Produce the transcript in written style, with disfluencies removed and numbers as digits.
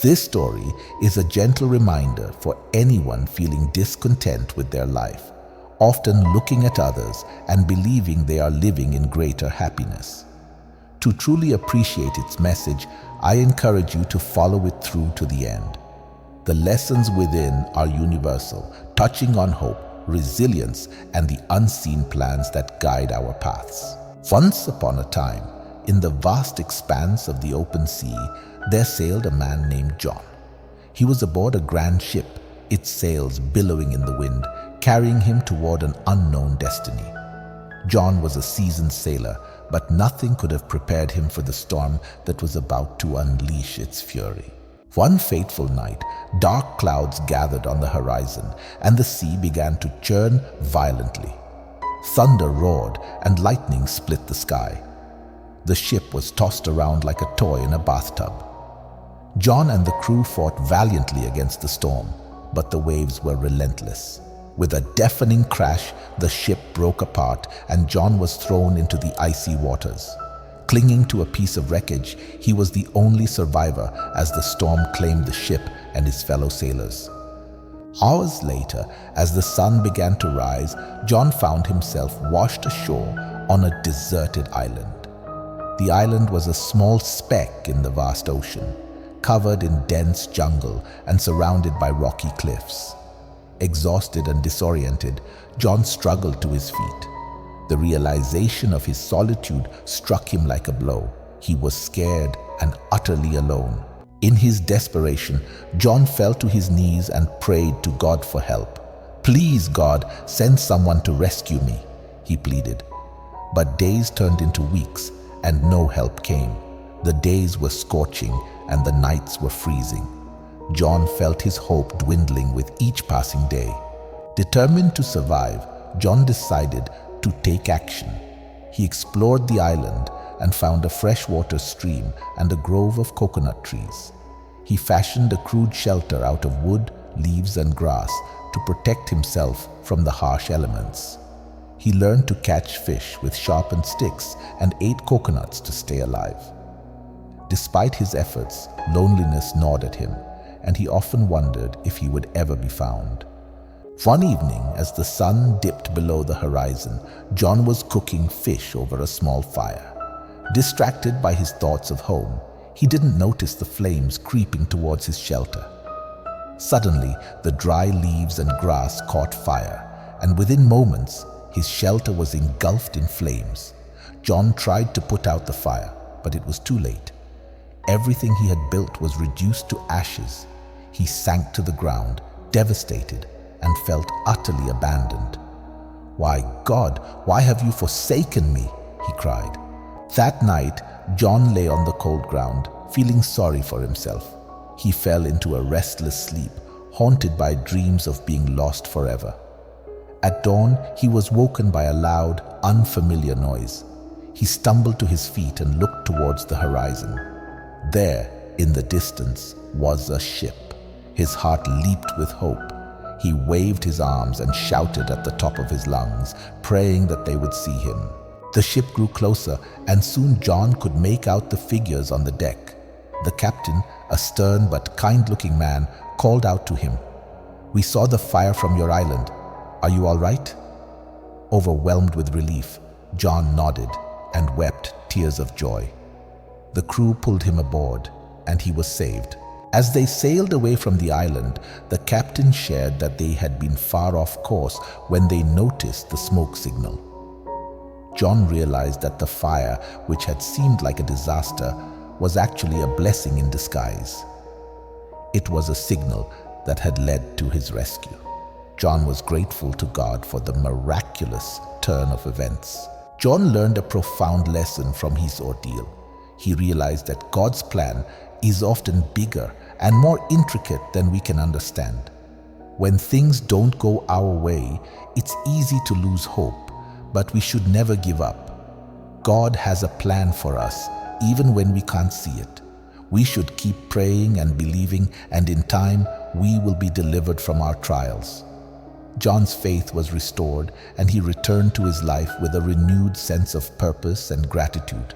This story is a gentle reminder for anyone feeling discontent with their life, often looking at others and believing they are living in greater happiness. To truly appreciate its message, I encourage you to follow it through to the end. The lessons within are universal, touching on hope, resilience, and the unseen plans that guide our paths. Once upon a time, in the vast expanse of the open sea, there sailed a man named John. He was aboard a grand ship, its sails billowing in the wind, carrying him toward an unknown destiny. John was a seasoned sailor, but nothing could have prepared him for the storm that was about to unleash its fury. One fateful night, dark clouds gathered on the horizon, and the sea began to churn violently. Thunder roared, and lightning split the sky. The ship was tossed around like a toy in a bathtub. John and the crew fought valiantly against the storm, but the waves were relentless. With a deafening crash, the ship broke apart, and John was thrown into the icy waters. Clinging to a piece of wreckage, he was the only survivor as the storm claimed the ship and his fellow sailors. Hours later, as the sun began to rise, John found himself washed ashore on a deserted island. The island was a small speck in the vast ocean, covered in dense jungle and surrounded by rocky cliffs. Exhausted and disoriented, John struggled to his feet. The realization of his solitude struck him like a blow. He was scared and utterly alone. In his desperation, John fell to his knees and prayed to God for help. "Please, God, send someone to rescue me," he pleaded. But days turned into weeks, and no help came. The days were scorching, and the nights were freezing. John felt his hope dwindling with each passing day. Determined to survive, John decided to take action. He explored the island and found a freshwater stream and a grove of coconut trees. He fashioned a crude shelter out of wood, leaves, and grass to protect himself from the harsh elements. He learned to catch fish with sharpened sticks and ate coconuts to stay alive. Despite his efforts, loneliness gnawed at him, and he often wondered if he would ever be found. One evening, as the sun dipped below the horizon, John was cooking fish over a small fire. Distracted by his thoughts of home, he didn't notice the flames creeping towards his shelter. Suddenly, the dry leaves and grass caught fire, and within moments, his shelter was engulfed in flames. John tried to put out the fire, but it was too late. Everything he had built was reduced to ashes. He sank to the ground, devastated, and felt utterly abandoned. "Why, God, why have you forsaken me?" he cried. That night, John lay on the cold ground, feeling sorry for himself. He fell into a restless sleep, haunted by dreams of being lost forever. At dawn, he was woken by a loud, unfamiliar noise. He stumbled to his feet and looked towards the horizon. There, in the distance, was a ship. His heart leaped with hope. He waved his arms and shouted at the top of his lungs, praying that they would see him. The ship grew closer, and soon John could make out the figures on the deck. The captain, a stern but kind-looking man, called out to him, "We saw the fire from your island. Are you all right?" Overwhelmed with relief, John nodded and wept tears of joy. The crew pulled him aboard, and he was saved. As they sailed away from the island, the captain shared that they had been far off course when they noticed the smoke signal. John realized that the fire, which had seemed like a disaster, was actually a blessing in disguise. It was a signal that had led to his rescue. John was grateful to God for the miraculous turn of events. John learned a profound lesson from his ordeal. He realized that God's plan is often bigger and more intricate than we can understand. When things don't go our way, it's easy to lose hope, but we should never give up. God has a plan for us, even when we can't see it. We should keep praying and believing, and in time, we will be delivered from our trials. John's faith was restored, and he returned to his life with a renewed sense of purpose and gratitude.